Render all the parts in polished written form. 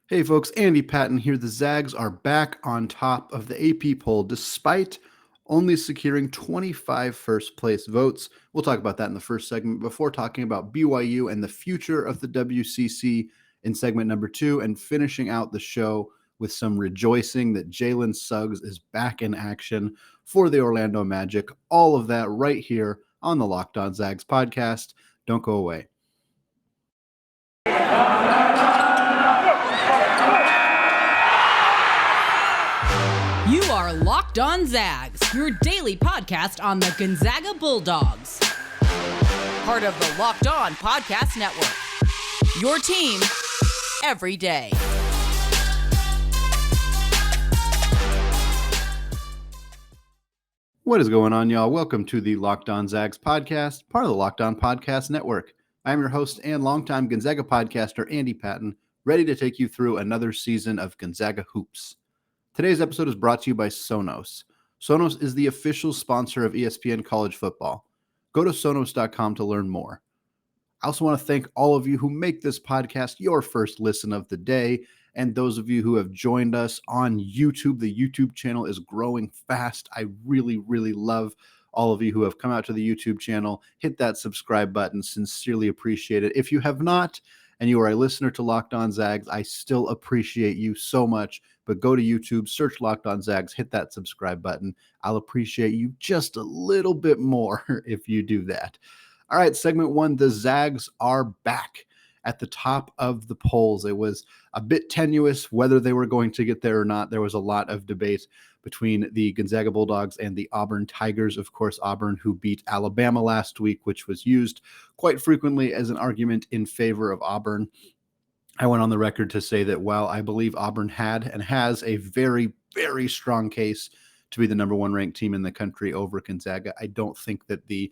Hey folks, Andy Patton here. The Zags are back on top of the AP poll despite only securing 25 first place votes. We'll talk about that in the first segment before talking about BYU and the future of the WCC in segment number 2 and finishing out the show with some rejoicing that Jalen Suggs is back in action for the Orlando Magic. All of that right here on the Locked On Zags podcast. Don't go away. You are Locked On Zags, your daily podcast on the Gonzaga Bulldogs. Part of the Locked On Podcast Network. Your team every day. What is going on, y'all? Welcome to the Locked On Zags podcast, part of the Locked On Podcast Network. I'm your host and longtime Gonzaga podcaster, Andy Patton, ready to take you through another season of Gonzaga Hoops. Today's episode is brought to you by Sonos. Sonos is the official sponsor of ESPN College Football. Go to Sonos.com to learn more. I also want to thank all of you who make this podcast your first listen of the day, and those of you who have joined us on YouTube. The YouTube channel is growing fast. I really, really love all of you who have come out to the YouTube channel. Hit that subscribe button. Sincerely appreciate it. If you have not, and you are a listener to Locked On Zags, I still appreciate you so much. But go to YouTube, search Locked On Zags, hit that subscribe button. I'll appreciate you just a little bit more if you do that. All right, segment 1, the Zags are back at the top of the polls. It was a bit tenuous whether they were going to get there or not. There was a lot of debate between the Gonzaga Bulldogs and the Auburn Tigers. Of course, Auburn, who beat Alabama last week, which was used quite frequently as an argument in favor of Auburn. I went on the record to say that while I believe Auburn had and has a very, very strong case to be the number 1 ranked team in the country over Gonzaga, I don't think that the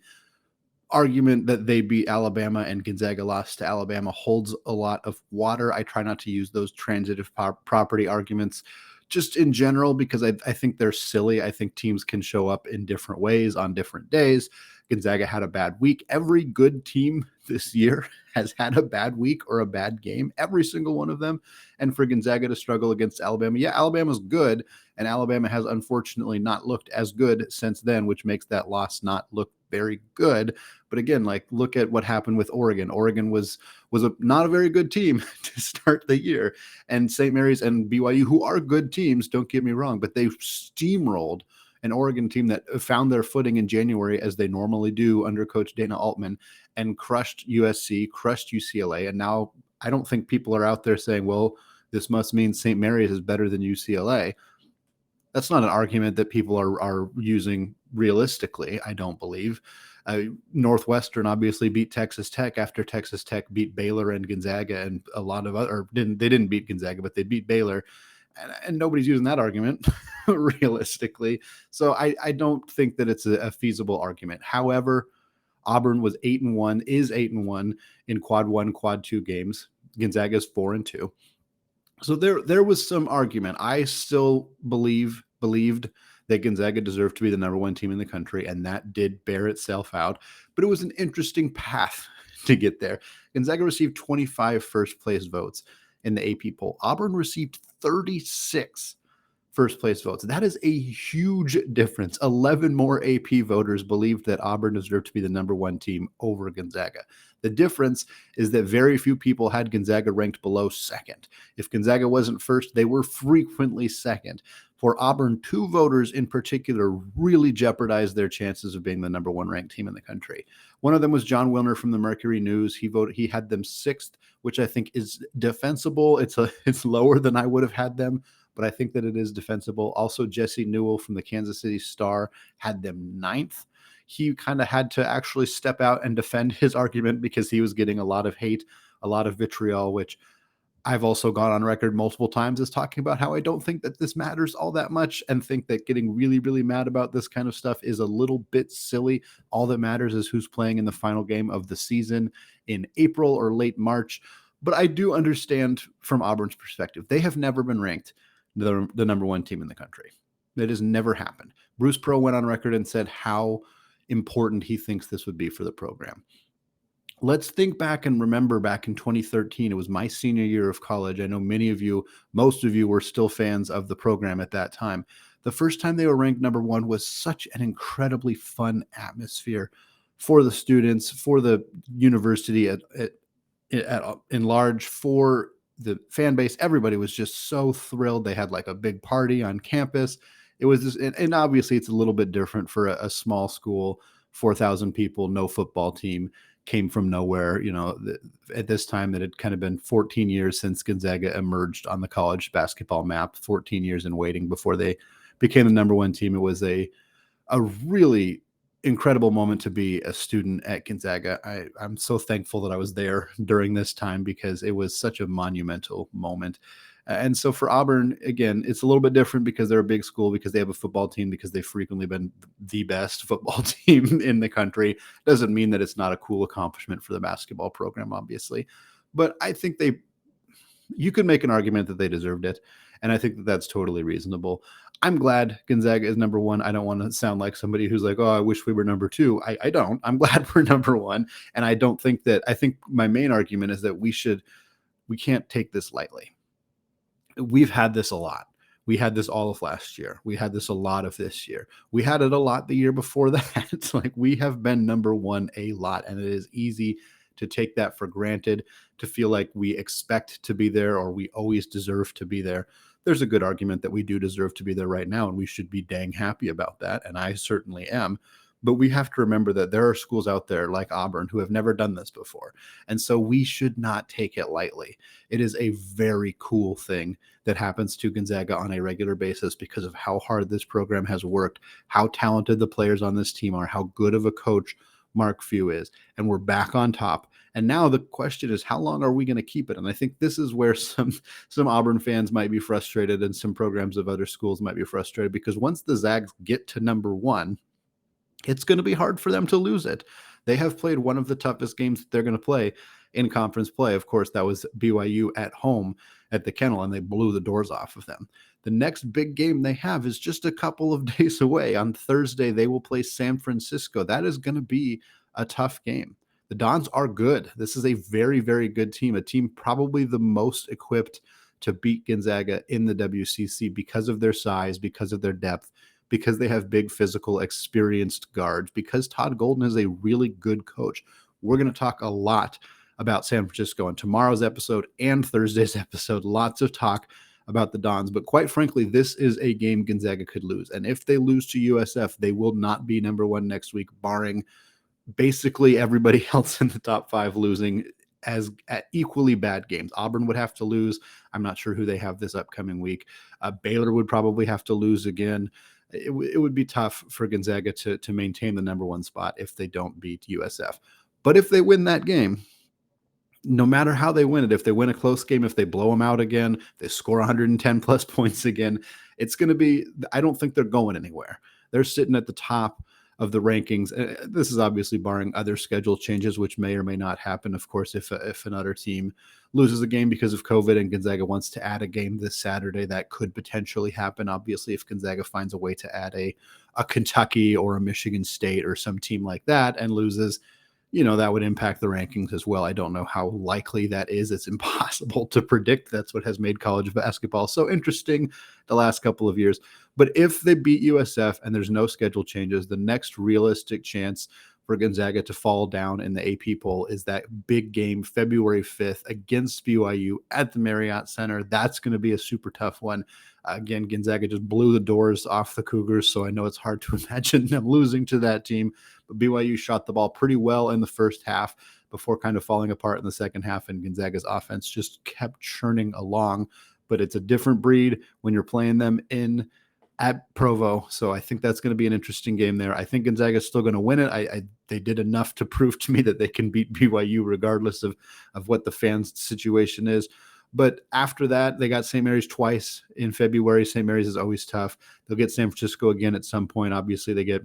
argument that they beat Alabama and Gonzaga lost to Alabama holds a lot of water. I try not to use those transitive property arguments just in general because I think they're silly. I think teams can show up in different ways on different days. Gonzaga had a bad week. Every good team this year has had a bad week or a bad game, every single one of them. And for Gonzaga to struggle against Alabama, yeah, Alabama's good, and Alabama has unfortunately not looked as good since then, which makes that loss not look very good. But again, look at what happened with Oregon. Oregon was not a very good team to start the year. And St. Mary's and BYU, who are good teams, don't get me wrong, but they steamrolled an Oregon team that found their footing in January, as they normally do under Coach Dana Altman, and crushed USC, crushed UCLA. And now I don't think people are out there saying, well, this must mean St. Mary's is better than UCLA. That's not an argument that people are using realistically, I don't believe. Northwestern obviously beat Texas Tech after Texas Tech beat Baylor and Gonzaga and a lot of other, they didn't beat Gonzaga, but they beat Baylor. And nobody's using that argument realistically. So I don't think that it's a feasible argument. However, Auburn was 8-1, is 8-1 in quad 1, quad 2 games. Gonzaga is 4-2. So there was some argument. I still believed that Gonzaga deserved to be the number 1 team in the country, and that did bear itself out. But it was an interesting path to get there. Gonzaga received 25 first place votes in the AP poll. Auburn received 36 first place votes. That is a huge difference. 11 more AP voters believed that Auburn deserved to be the number 1 team over Gonzaga. The difference is that very few people had Gonzaga ranked below second. If Gonzaga wasn't first, they were frequently second. For Auburn, 2 voters in particular really jeopardized their chances of being the number 1 ranked team in the country. One of them was John Wilner from the Mercury News. He had them 6th, which I think is defensible. It's lower than I would have had them, but I think that it is defensible. Also, Jesse Newell from the Kansas City Star had them 9th. He kind of had to actually step out and defend his argument because he was getting a lot of hate, a lot of vitriol, which I've also gone on record multiple times as talking about how I don't think that this matters all that much and think that getting really, really mad about this kind of stuff is a little bit silly. All that matters is who's playing in the final game of the season in April or late March. But I do understand from Auburn's perspective, they have never been ranked the number 1 team in the country. That has never happened. Bruce Pearl went on record and said how important he thinks this would be for the program. let's think back and remember back in 2013. It was my senior year of college. I know most of you were still fans of the program at that time. The first time they were ranked number one was such an incredibly fun atmosphere for the students, for the university in large, for the fan base. Everybody was just so thrilled. They had like a big party on campus. It was just, and obviously it's a little bit different for a small school, 4,000 people, no football team, came from nowhere. At this time, it had kind of been 14 years since Gonzaga emerged on the college basketball map, 14 years in waiting before they became the number one team. It was a really incredible moment to be a student at Gonzaga. I'm so thankful that I was there during this time because it was such a monumental moment. And so for Auburn, again, it's a little bit different because they're a big school, because they have a football team, because they've frequently been the best football team in the country. Doesn't mean that it's not a cool accomplishment for the basketball program, obviously. But I think you could make an argument that they deserved it. And I think that that's totally reasonable. I'm glad Gonzaga is number one. I don't want to sound like somebody who's like, oh, I wish we were number two. I don't. I'm glad we're number one. And I think my main argument is that we can't take this lightly. We've had this a lot. We had this all of last year. We had this a lot of this year. We had it a lot the year before that. It's like we have been number one a lot, and it is easy to take that for granted, to feel like we expect to be there or we always deserve to be there. There's a good argument that we do deserve to be there right now, and we should be dang happy about that, and I certainly am. But we have to remember that there are schools out there like Auburn who have never done this before. And so we should not take it lightly. It is a very cool thing that happens to Gonzaga on a regular basis because of how hard this program has worked, how talented the players on this team are, how good of a coach Mark Few is. And we're back on top. And now the question is, how long are we going to keep it? And I think this is where some Auburn fans might be frustrated, and some programs of other schools might be frustrated, because once the Zags get to number one, it's going to be hard for them to lose it. They have played one of the toughest games that they're going to play in conference play. Of course, that was BYU at home at the Kennel, and they blew the doors off of them. The next big game they have is just a couple of days away. On Thursday, they will play San Francisco. That is going to be a tough game. The Dons are good. This is a very, very good team, a team probably the most equipped to beat Gonzaga in the WCC because of their size, because of their depth, because they have big, physical, experienced guards, because Todd Golden is a really good coach. We're going to talk a lot about San Francisco in tomorrow's episode and Thursday's episode. Lots of talk about the Dons, but quite frankly, this is a game Gonzaga could lose. And if they lose to USF, they will not be number one next week, barring basically everybody else in the top five losing as at equally bad games. Auburn would have to lose. I'm not sure who they have this upcoming week. Baylor would probably have to lose again. It would be tough for Gonzaga to maintain the number one spot if they don't beat USF. But if they win that game, no matter how they win it, if they win a close game, if they blow them out again, they score 110 plus points again, it's going to be, I don't think they're going anywhere. They're sitting at the top of the rankings. This is obviously barring other schedule changes, which may or may not happen. Of course, if another team loses a game because of COVID and Gonzaga wants to add a game this Saturday, that could potentially happen. Obviously, if Gonzaga finds a way to add a Kentucky or a Michigan State or some team like that and loses, that would impact the rankings as well. I don't know how likely that is. It's impossible to predict. That's what has made college basketball so interesting the last couple of years. But if they beat USF and there's no schedule changes, the next realistic chance for Gonzaga to fall down in the AP poll is that big game February 5th against BYU at the Marriott Center. That's going to be a super tough one. Again, Gonzaga just blew the doors off the Cougars, so I know it's hard to imagine them losing to that team. But BYU shot the ball pretty well in the first half before kind of falling apart in the second half, and Gonzaga's offense just kept churning along. But it's a different breed when you're playing them at Provo. So I think that's going to be an interesting game there. I think Gonzaga is still going to win it. They did enough to prove to me that they can beat BYU regardless of what the fans' situation is. But after that, they got St. Mary's twice in February. St. Mary's is always tough. They'll get San Francisco again at some point. Obviously, they get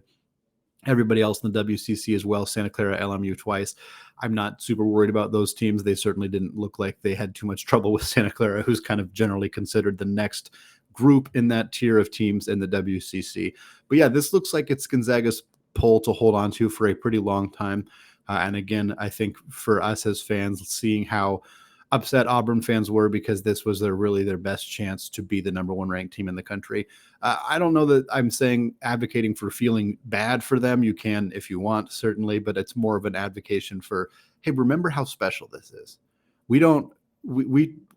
everybody else in the WCC as well, Santa Clara, LMU twice. I'm not super worried about those teams. They certainly didn't look like they had too much trouble with Santa Clara, who's kind of generally considered the next group in that tier of teams in the WCC. But yeah, this looks like it's Gonzaga's pull to hold on to for a pretty long time. And again, I think for us as fans, seeing how upset Auburn fans were because this was really their best chance to be the number one ranked team in the country. I don't know that I'm saying advocating for feeling bad for them. You can if you want, certainly, but it's more of an advocation for, hey, remember how special this is.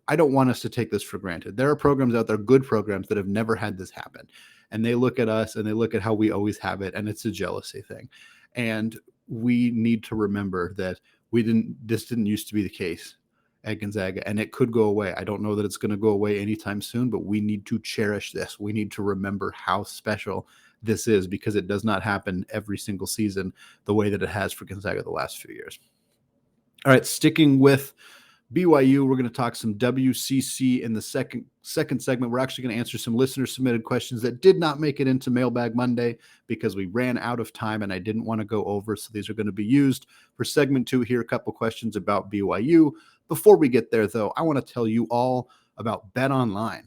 I don't want us to take this for granted. There are programs out there, good programs, that have never had this happen. And they look at us and they look at how we always have it, and it's a jealousy thing. And we need to remember that this didn't used to be the case at Gonzaga, and it could go away. I don't know that it's going to go away anytime soon, but we need to cherish this. We need to remember how special this is, because it does not happen every single season the way that it has for Gonzaga the last few years. All right, sticking with BYU, we're going to talk some WCC in the second segment. We're actually going to answer some listener submitted questions that did not make it into Mailbag Monday because we ran out of time and I didn't want to go over. So these are going to be used for segment 2 here. A couple questions about BYU. Before we get there, though, I want to tell you all about BetOnline.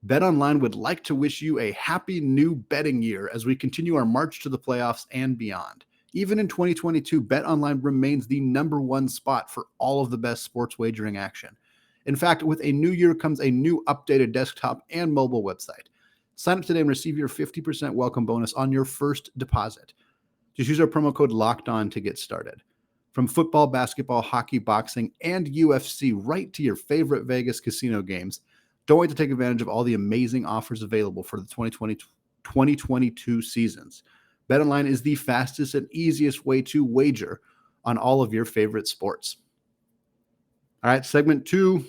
BetOnline would like to wish you a happy new betting year as we continue our march to the playoffs and beyond. Even in 2022, BetOnline remains the number one spot for all of the best sports wagering action. In fact, with a new year comes a new updated desktop and mobile website. Sign up today and receive your 50% welcome bonus on your first deposit. Just use our promo code LOCKEDON to get started. From football, basketball, hockey, boxing, and UFC, right to your favorite Vegas casino games. Don't wait to take advantage of all the amazing offers available for the 2022 seasons. BetOnline is the fastest and easiest way to wager on all of your favorite sports. All right, segment 2,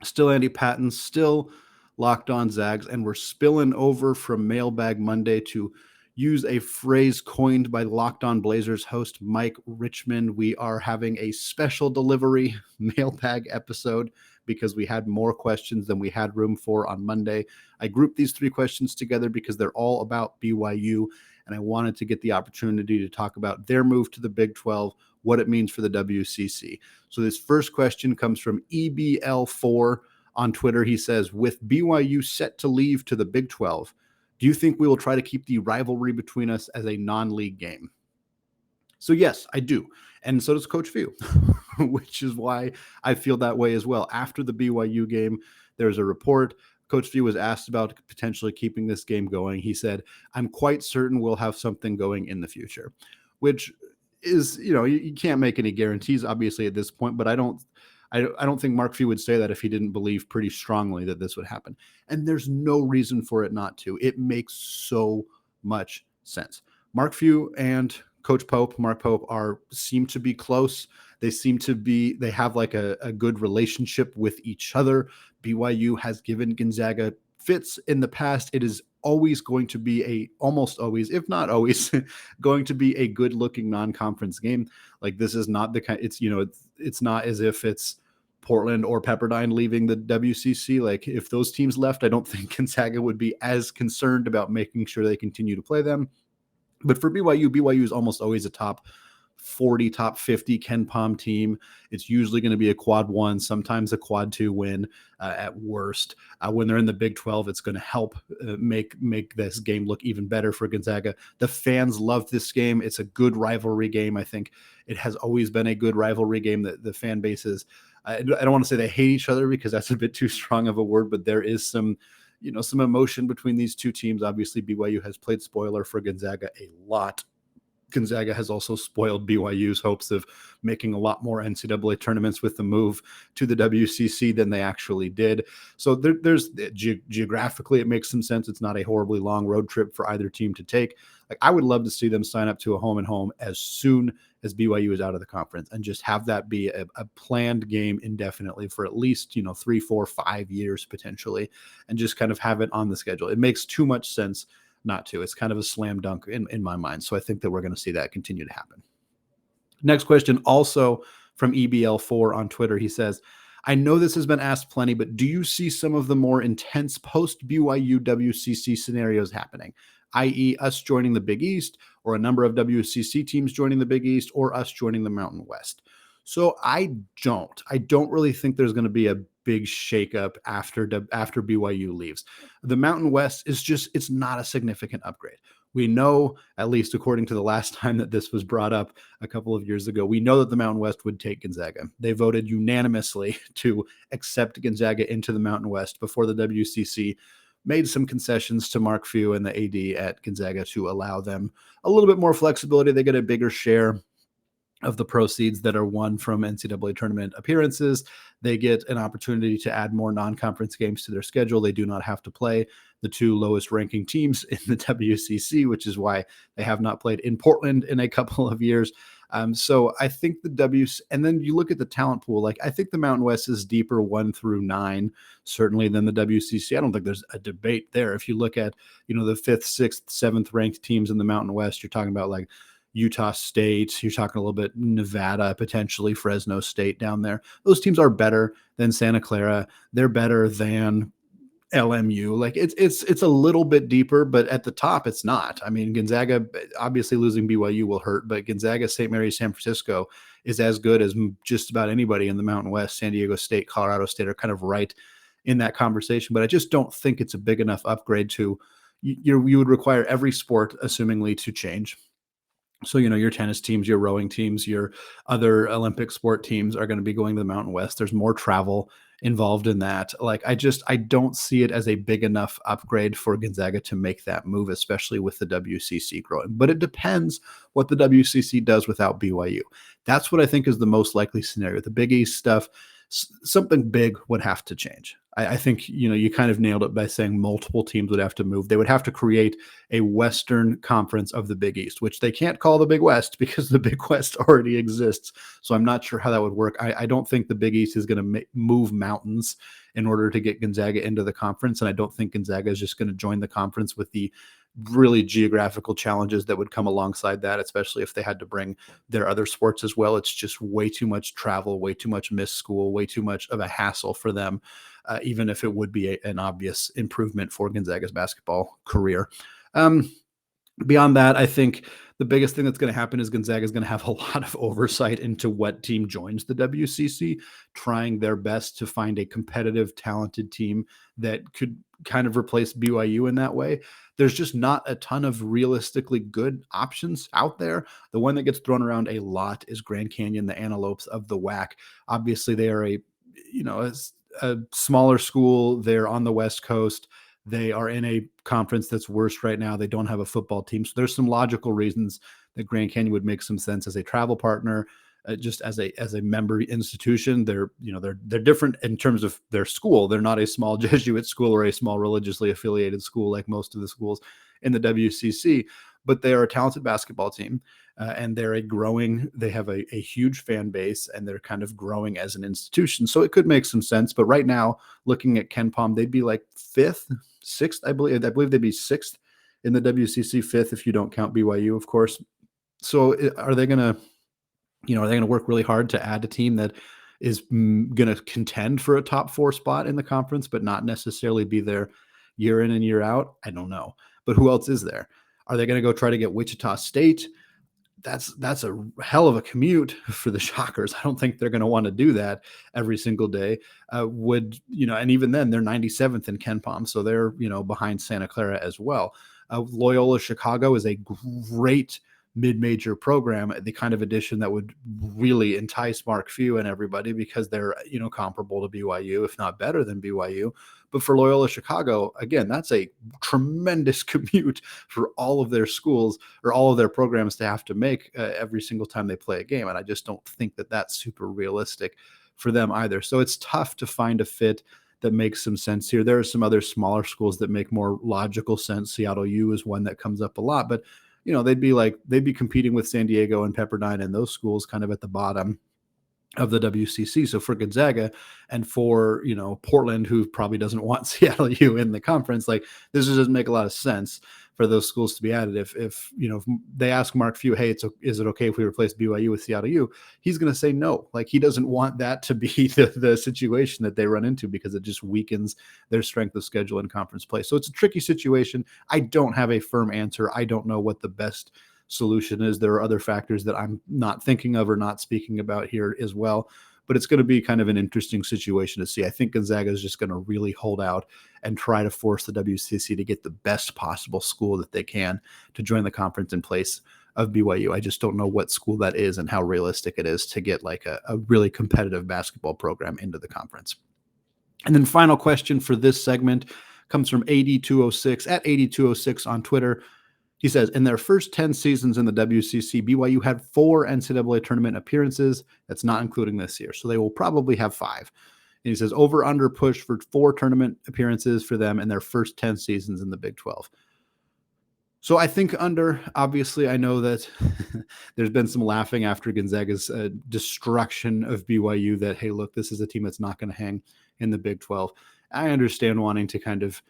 still Andy Patton, still Locked On Zags, and we're spilling over from Mailbag Monday to use a phrase coined by Locked On Blazers host Mike Richmond. We are having a special delivery mailbag episode because we had more questions than we had room for on Monday. I grouped these 3 questions together because they're all about BYU, and I wanted to get the opportunity to talk about their move to the Big 12, what it means for the WCC. So this first question comes from EBL4 on Twitter. He says, with BYU set to leave to the Big 12, do you think we will try to keep the rivalry between us as a non-league game? So yes, I do. And so does Coach Few, which is why I feel that way as well. After the BYU game, there's a report. Coach Few was asked about potentially keeping this game going. He said, I'm quite certain we'll have something going in the future, which is, you can't make any guarantees, obviously, at this point, but I don't think Mark Few would say that if he didn't believe pretty strongly that this would happen. And there's no reason for it not to. It makes so much sense. Mark Few and Coach Pope, Mark Pope, seem to be close. They have like a good relationship with each other. BYU has given Gonzaga fits in the past. It is always going to be almost always, if not always, going to be a good looking non-conference game. Like, this is not the kind, it's not as if it's Portland or Pepperdine leaving the WCC. Like, if those teams left, I don't think Gonzaga would be as concerned about making sure they continue to play them. But for BYU is almost always a top 40, top 50 Ken Pom team. It's usually going to be a quad 1, sometimes a quad 2 win at worst. When they're in the Big 12, it's going to help make this game look even better for Gonzaga. The fans love this game. It's a good rivalry game. I think it has always been a good rivalry game. That the fan bases, I don't want to say they hate each other because that's a bit too strong of a word, but there is some emotion between these two teams. Obviously, BYU has played spoiler for Gonzaga a lot. Gonzaga has also spoiled BYU's hopes of making a lot more NCAA tournaments with the move to the WCC than they actually did. So there's geographically, it makes some sense. It's not a horribly long road trip for either team to take. Like, I would love to see them sign up to a home and home as soon as BYU is out of the conference and just have that be a planned game indefinitely for at least, 3, 4, 5 years potentially, and just kind of have it on the schedule. It makes too much sense not to. It's kind of a slam dunk in my mind. So I think that we're going to see that continue to happen. Next question, also from EBL4 on Twitter. He says, I know this has been asked plenty, but do you see some of the more intense post-BYU WCC scenarios happening, i.e. us joining the Big East, or a number of WCC teams joining the Big East, or us joining the Mountain West? So I don't really think there's going to be a big shakeup after BYU leaves. The Mountain West is it's not a significant upgrade. We know, at least according to the last time that this was brought up a couple of years ago, we know that the Mountain West would take Gonzaga. They voted unanimously to accept Gonzaga into the Mountain West before the WCC made some concessions to Mark Few and the AD at Gonzaga to allow them a little bit more flexibility. They get a bigger share of the proceeds that are won from NCAA tournament appearances. They get an opportunity to add more non-conference games to their schedule. They do not have to play the two lowest ranking teams in the WCC, which is why they have not played in Portland in a couple of years. So I think and then you look at the talent pool, like I think the Mountain West is deeper 1 through 9, certainly than the WCC. I don't think there's a debate there. If you look at, the 5th, 6th, 7th ranked teams in the Mountain West, you're talking about like Utah State, you're talking a little bit Nevada, potentially Fresno State down there. Those teams are better than Santa Clara. They're better than LMU. Like it's a little bit deeper, but at the top it's not. I mean, Gonzaga, obviously losing BYU will hurt, but Gonzaga, St. Mary's, San Francisco is as good as just about anybody in the Mountain West. San Diego State, Colorado State are kind of right in that conversation, but I just don't think it's a big enough upgrade to you would require every sport, assumingly, to change. So, your tennis teams, your rowing teams, your other Olympic sport teams are going to be going to the Mountain West. There's more travel involved in that. Like, I don't see it as a big enough upgrade for Gonzaga to make that move, especially with the WCC growing. But it depends what the WCC does without BYU. That's what I think is the most likely scenario. The Big East stuff, something big would have to change. I think, you kind of nailed it by saying multiple teams would have to move. They would have to create a Western Conference of the Big East, which they can't call the Big West because the Big West already exists. So I'm not sure how that would work. I don't think the Big East is going to move mountains in order to get Gonzaga into the conference. And I don't think Gonzaga is just going to join the conference with the really geographical challenges that would come alongside that, especially if they had to bring their other sports as well. It's just way too much travel, way too much missed school, way too much of a hassle for them, even if it would be an obvious improvement for Gonzaga's basketball career. Beyond that, I think the biggest thing that's going to happen is Gonzaga is going to have a lot of oversight into what team joins the WCC, trying their best to find a competitive, talented team that could kind of replace BYU in that way. There's just not a ton of realistically good options out there. The one that gets thrown around a lot is Grand Canyon, the Antelopes of the WAC. Obviously, they are a smaller school. They're on the West Coast. They are in a conference that's worse right now. They don't have a football team. So there's some logical reasons that Grand Canyon would make some sense as a travel partner, just as a member institution. They're different in terms of their school. They're not a small Jesuit school or a small religiously affiliated school like most of the schools in the WCC, but they are a talented basketball team. And they have a huge fan base, and they're kind of growing as an institution. So it could make some sense. But right now, looking at KenPom, they'd be like 5th, 6th, I believe they'd be 6th in the WCC, 5th if you don't count BYU, of course. So are they going to work really hard to add a team that is going to contend for a top 4 spot in the conference, but not necessarily be there year in and year out? I don't know. But who else is there? Are they going to go try to get Wichita State? That's a hell of a commute for the Shockers. I don't think they're going to want to do that every single day. And even then they're 97th in KenPom. So they're, behind Santa Clara as well. Loyola Chicago is a great mid-major program, the kind of addition that would really entice Mark Few and everybody because they're, comparable to BYU, if not better than BYU. But for Loyola Chicago, again, that's a tremendous commute for all of their schools or all of their programs to have to make every single time they play a game. And I just don't think that that's super realistic for them either. So it's tough to find a fit that makes some sense here. There are some other smaller schools that make more logical sense. Seattle U is one that comes up a lot, but they'd be competing with San Diego and Pepperdine and those schools kind of at the bottom of the WCC. So for Gonzaga and for, Portland, who probably doesn't want Seattle U in the conference, like this doesn't make a lot of sense for those schools to be added. If they ask Mark Few, hey, is it okay if we replace BYU with Seattle U? He's going to say no. Like he doesn't want that to be the situation that they run into because it just weakens their strength of schedule and conference play. So it's a tricky situation. I don't have a firm answer. I don't know what the best solution is. There are other factors that I'm not thinking of or not speaking about here as well. but it's going to be kind of an interesting situation to see. I think Gonzaga is just going to really hold out and try to force the WCC to get the best possible school that they can to join the conference in place of BYU. I just don't know what school that is and how realistic it is to get like a really competitive basketball program into the conference. And then final question for this segment comes from AD206 at AD206 on Twitter. He says, in their first 10 seasons in the WCC, BYU had 4 NCAA tournament appearances. That's not including this year. So they will probably have 5. And he says, over under push for 4 tournament appearances for them in their first 10 seasons in the Big 12. So I think under, obviously, I know that there's been some laughing after Gonzaga's destruction of BYU that, hey, look, this is a team that's not going to hang in the Big 12. I understand wanting to kind of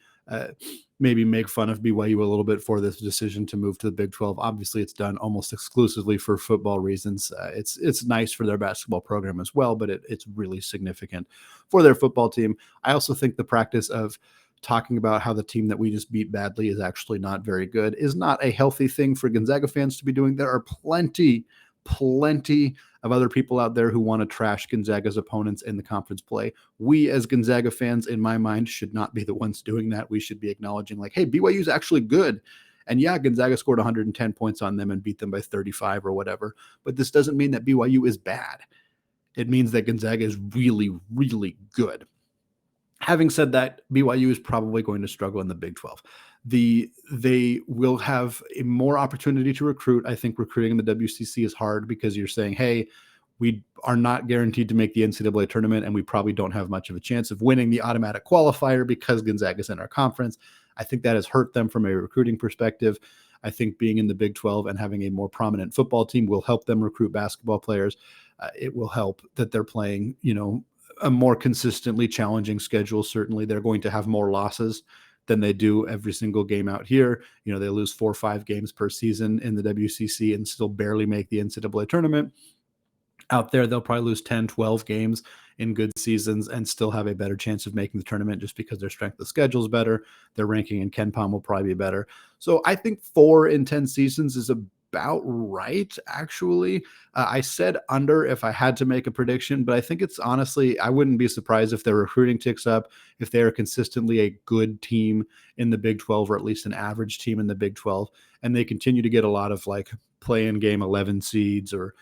maybe make fun of BYU a little bit for this decision to move to the Big 12. Obviously, it's done almost exclusively for football reasons. It's nice for their basketball program as well, but it's really significant for their football team. I also think the practice of talking about how the team that we just beat badly is actually not very good is not a healthy thing for Gonzaga fans to be doing. There are plenty of other people out there who want to trash Gonzaga's opponents in the conference play. We as Gonzaga fans, in my mind, should not be the ones doing that. We should be acknowledging like, hey, BYU is actually good. And yeah, Gonzaga scored 110 points on them and beat them by 35 or whatever. But this doesn't mean that BYU is bad. It means that Gonzaga is really, really good. Having said that, BYU is probably going to struggle in the Big 12. They will have a more opportunity to recruit. I think recruiting in the WCC is hard because you're saying, hey, we are not guaranteed to make the NCAA tournament, and we probably don't have much of a chance of winning the automatic qualifier because Gonzaga is in our conference. I think that has hurt them from a recruiting perspective. I think being in the Big 12 and having a more prominent football team will help them recruit basketball players. It will help that they're playing, a more consistently challenging schedule. Certainly they're going to have more losses than they do every single game out here. They lose 4 or 5 games per season in the WCC and still barely make the NCAA tournament. Out there, they'll probably lose 10, 12 games in good seasons and still have a better chance of making the tournament just because their strength of schedule is better. Their ranking in KenPom will probably be better. So I think 4 in 10 seasons is about right, actually. I said under if I had to make a prediction, but I think it's honestly, I wouldn't be surprised if their recruiting ticks up, if they are consistently a good team in the Big 12, or at least an average team in the Big 12, and they continue to get a lot of like play-in game 11 seeds or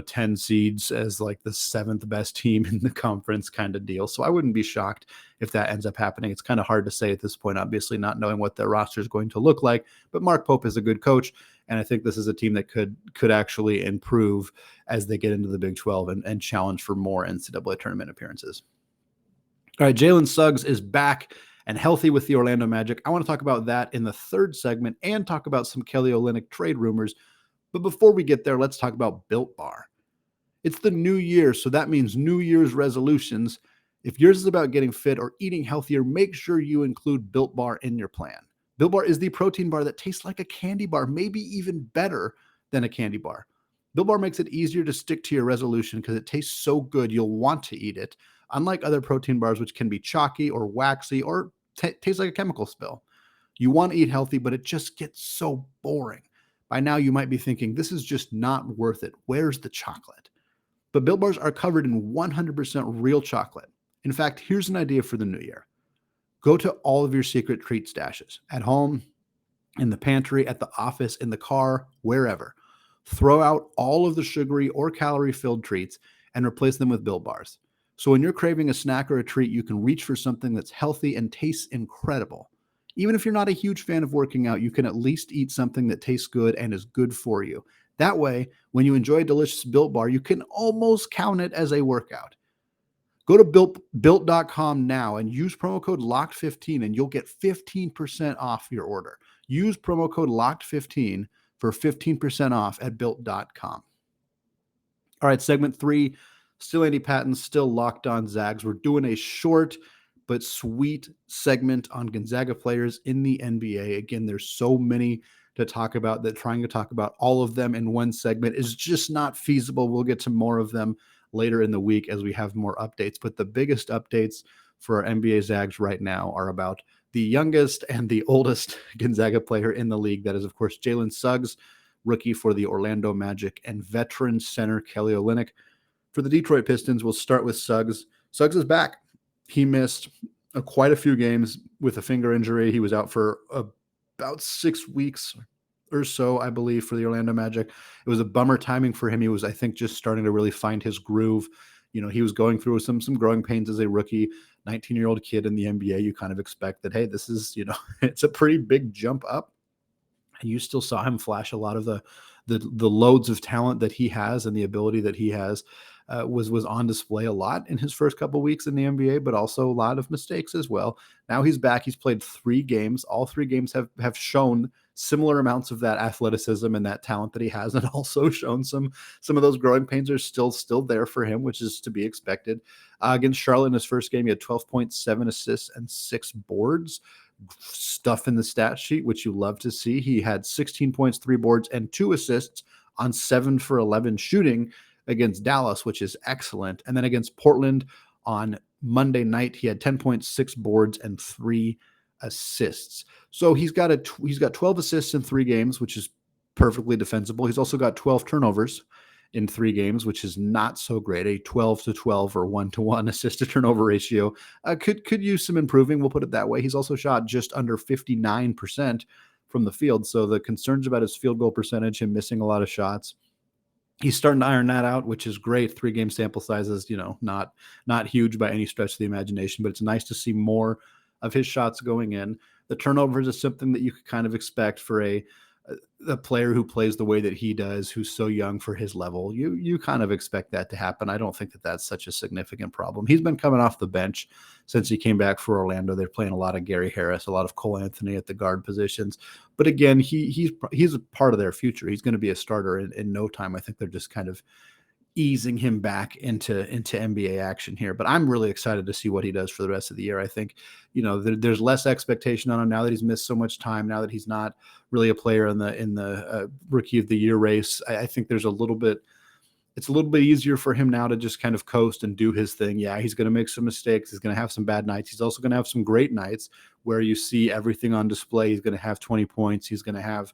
10 seeds as like the 7th best team in the conference kind of deal. So I wouldn't be shocked if that ends up happening. It's kind of hard to say at this point, obviously not knowing what their roster is going to look like, but Mark Pope is a good coach. And I think this is a team that could actually improve as they get into the Big 12 and challenge for more NCAA tournament appearances. All right, Jalen Suggs is back and healthy with the Orlando Magic. I want to talk about that in the third segment and talk about some Kelly Olynyk trade rumors. But before we get there, let's talk about Built Bar. It's the new year, so that means New Year's resolutions. If yours is about getting fit or eating healthier, make sure you include Built Bar in your plan. Built Bar is the protein bar that tastes like a candy bar, maybe even better than a candy bar. Built Bar makes it easier to stick to your resolution because it tastes so good you'll want to eat it, unlike other protein bars which can be chalky or waxy or taste like a chemical spill. You want to eat healthy, but it just gets so boring. By now, you might be thinking, this is just not worth it. Where's the chocolate? But Built Bars are covered in 100% real chocolate. In fact, here's an idea for the new year. Go to all of your secret treat stashes, at home, in the pantry, at the office, in the car, wherever. Throw out all of the sugary or calorie-filled treats and replace them with Built Bars. So when you're craving a snack or a treat, you can reach for something that's healthy and tastes incredible. Even if you're not a huge fan of working out, you can at least eat something that tastes good and is good for you. That way, when you enjoy a delicious Built Bar, you can almost count it as a workout. Go to built.com now and use promo code LOCKED15 and you'll get 15% off your order. Use promo code LOCKED15 for 15% off at built.com. All right, segment 3, still Andy Patton, still Locked On Zags. We're doing a short but sweet segment on Gonzaga players in the NBA. Again, there's so many to talk about that trying to talk about all of them in one segment is just not feasible. We'll get to more of them later in the week as we have more updates. But the biggest updates for our NBA Zags right now are about the youngest and the oldest Gonzaga player in the league. That is, of course, Jalen Suggs, rookie for the Orlando Magic, and veteran center Kelly Olynyk. For the Detroit Pistons, we'll start with Suggs. Suggs is back. He missed quite a few games with a finger injury. He was out for about 6 weeks or so, I believe, for the Orlando Magic. It was a bummer timing for him. He was, I think, just starting to really find his groove. He was going through some growing pains as a rookie, 19-year-old kid in the NBA. You kind of expect that, hey, this is, it's a pretty big jump up. And you still saw him flash a lot of the loads of talent that he has and the ability that he has was on display a lot in his first couple of weeks in the NBA, but also a lot of mistakes as well. Now he's back. He's played 3 games. All 3 games have shown similar amounts of that athleticism and that talent that he has, and also shown some of those growing pains are still there for him, which is to be expected. Against Charlotte in his first game, he had 12.7 assists and 6 boards. Stuff in the stat sheet, which you love to see. He had 16 points, 3 boards, and 2 assists on 7 for 11 shooting against Dallas, which is excellent. And then against Portland on Monday night, he had 10.6 boards and 3 assists. So he's got 12 assists in 3 games, which is perfectly defensible. He's also got 12 turnovers in 3 games, which is not so great. A 12-12 or 1-to-1 assist to turnover ratio could use some improving. We'll put it that way. He's also shot just under 59% from the field. So the concerns about his field goal percentage, him missing a lot of shots, he's starting to iron that out, which is great. 3-game sample sizes, not huge by any stretch of the imagination, but it's nice to see more of his shots going in. The turnovers is something that you could kind of expect for a player who plays the way that he does, who's so young for his level. You kind of expect that to happen. I don't think that that's such a significant problem. He's been coming off the bench since he came back for Orlando. They're playing a lot of Gary Harris, a lot of Cole Anthony at the guard positions. But again, he's a part of their future. He's going to be a starter in no time. I think they're just kind of easing him back into NBA action here. But I'm really excited to see what he does for the rest of the year. I think, there's less expectation on him now that he's missed so much time, now that he's not really a player in the rookie of the year race. I think it's a little bit easier for him now to just kind of coast and do his thing. Yeah, he's going to make some mistakes. He's going to have some bad nights. He's also going to have some great nights where you see everything on display. He's going to have 20 points. He's going to have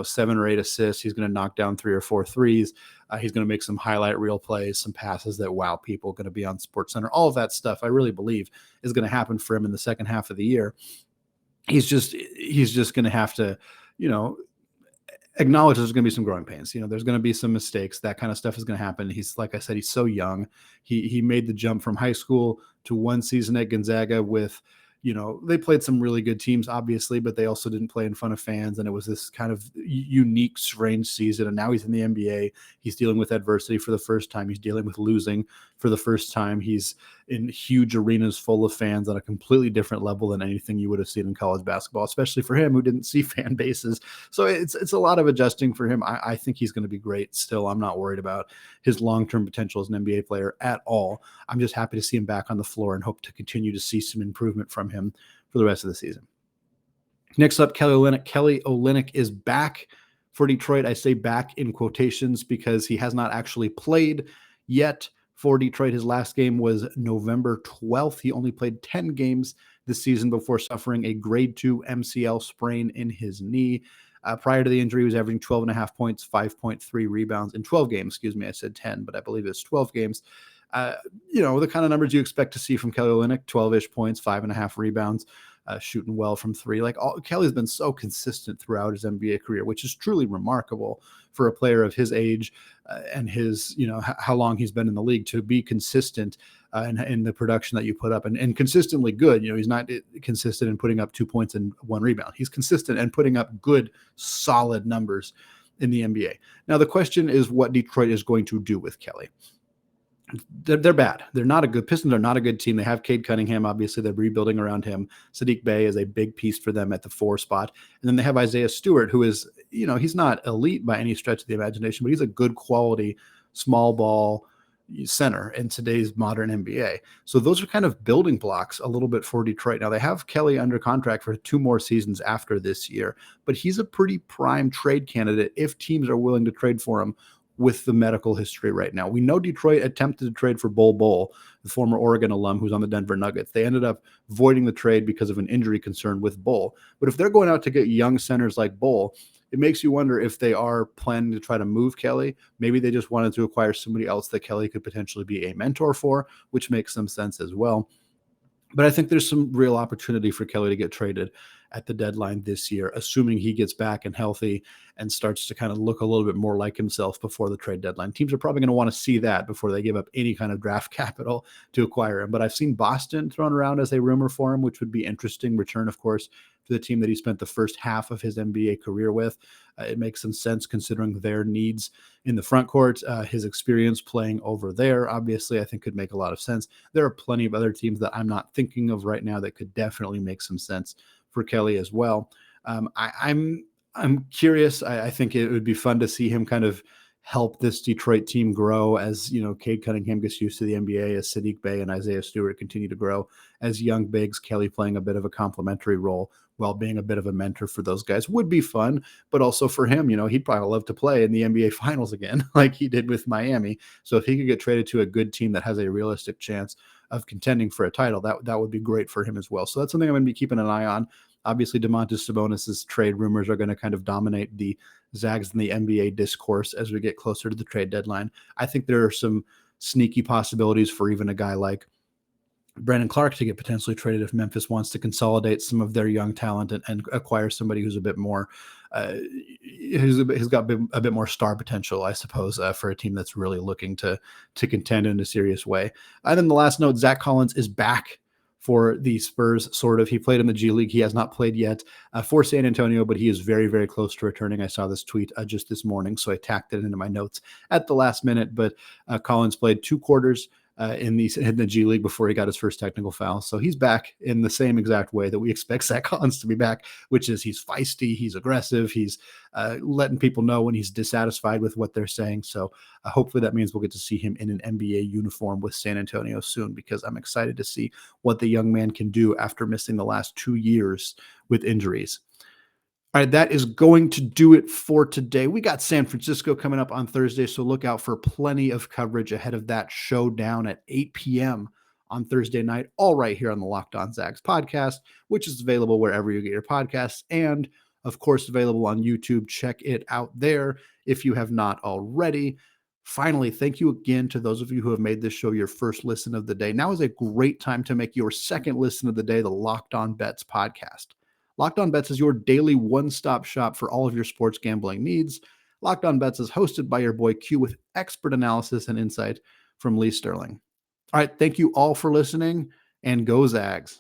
7 or 8 assists. He's going to knock down 3 or 4 threes. He's going to make some highlight reel plays, some passes that wow people, going to be on SportsCenter. All of that stuff, I really believe, is going to happen for him in the second half of the year. He's just going to have to, acknowledge there's going to be some growing pains. There's going to be some mistakes. That kind of stuff is going to happen. He's, like I said, he's so young. He made the jump from high school to 1 season at Gonzaga with, they played some really good teams, obviously, but they also didn't play in front of fans. And it was this kind of unique, strange season. And now he's in the NBA. He's dealing with adversity for the first time. He's dealing with losing for the first time. He's in huge arenas full of fans on a completely different level than anything you would have seen in college basketball, especially for him who didn't see fan bases. So it's a lot of adjusting for him. I think he's going to be great still. I'm not worried about his long-term potential as an NBA player at all. I'm just happy to see him back on the floor and hope to continue to see some improvement from him for the rest of the season. Next up, Kelly Olynyk. Kelly Olynyk is back for Detroit. I say back in quotations because he has not actually played yet for Detroit. His last game was November 12th. He only played 10 games this season before suffering a grade 2 MCL sprain in his knee. Prior to the injury, he was averaging 12.5 points, 5.3 rebounds in 12 games. Excuse me, I said 10, but I believe it's 12 games. The kind of numbers you expect to see from Kelly Olynyk, 12-ish points, 5.5 rebounds, shooting well from 3. Kelly's been so consistent throughout his NBA career, which is truly remarkable for a player of his age and his, how long he's been in the league, to be consistent in the production that you put up and consistently good. He's not consistent in putting up 2 points and 1 rebound. He's consistent and putting up good, solid numbers in the NBA. Now, the question is what Detroit is going to do with Kelly. They're bad. They're not a good Pistons are not a good team. They have Cade Cunningham. Obviously, they're rebuilding around him. Sadiq Bey is a big piece for them at the 4 spot. And then they have Isaiah Stewart, who is, he's not elite by any stretch of the imagination, but he's a good quality small ball center in today's modern NBA. So those are kind of building blocks a little bit for Detroit. Now they have Kelly under contract for 2 more seasons after this year, but he's a pretty prime trade candidate if teams are willing to trade for him with the medical history right now. We know Detroit attempted to trade for Bol, the former Oregon alum who's on the Denver Nuggets. They ended up voiding the trade because of an injury concern with Bol. But if they're going out to get young centers like Bol, it makes you wonder if they are planning to try to move Kelly. Maybe they just wanted to acquire somebody else that Kelly could potentially be a mentor for, which makes some sense as well. But I think there's some real opportunity for Kelly to get traded at the deadline this year, assuming he gets back and healthy and starts to kind of look a little bit more like himself before the trade deadline. Teams are probably going to want to see that before they give up any kind of draft capital to acquire him. But I've seen Boston thrown around as a rumor for him, which would be interesting. Return, of course, to the team that he spent the first half of his NBA career with. It makes some sense considering their needs in the front court. His experience playing over there, obviously, I think could make a lot of sense. There are plenty of other teams that I'm not thinking of right now that could definitely make some sense for Kelly as well. I'm curious. I think it would be fun to see him kind of help this Detroit team grow as, Cade Cunningham gets used to the NBA, as Sadiq Bey and Isaiah Stewart continue to grow as young bigs, Kelly playing a bit of a complementary role while being a bit of a mentor for those guys would be fun. But also for him, he'd probably love to play in the NBA finals again, like he did with Miami. So if he could get traded to a good team that has a realistic chance of contending for a title, that would be great for him as well. So that's something I'm going to be keeping an eye on. Obviously, Domantas Sabonis's trade rumors are going to kind of dominate the Zags and the NBA discourse as we get closer to the trade deadline. I think there are some sneaky possibilities for even a guy like Brandon Clark to get potentially traded if Memphis wants to consolidate some of their young talent and acquire somebody who's a bit more, who's got a bit more star potential, I suppose, for a team that's really looking to contend in a serious way. And then the last note, Zach Collins is back for the Spurs, sort of. He played in the G League. He has not played yet for San Antonio, but he is very, very close to returning. I saw this tweet just this morning, so I tacked it into my notes at the last minute. But Collins played 2 quarters in the G League before he got his first technical foul. So he's back in the same exact way that we expect Zach Collins to be back, which is he's feisty, he's aggressive, he's letting people know when he's dissatisfied with what they're saying. So hopefully that means we'll get to see him in an NBA uniform with San Antonio soon, because I'm excited to see what the young man can do after missing the last 2 years with injuries. All right, that is going to do it for today. We got San Francisco coming up on Thursday, so look out for plenty of coverage ahead of that showdown at 8 p.m. on Thursday night, all right here on the Locked On Zags podcast, which is available wherever you get your podcasts and, of course, available on YouTube. Check it out there if you have not already. Finally, thank you again to those of you who have made this show your first listen of the day. Now is a great time to make your second listen of the day, the Locked On Bets podcast. Locked On Bets is your daily one-stop shop for all of your sports gambling needs. Locked On Bets is hosted by your boy Q with expert analysis and insight from Lee Sterling. All right, thank you all for listening, and go Zags.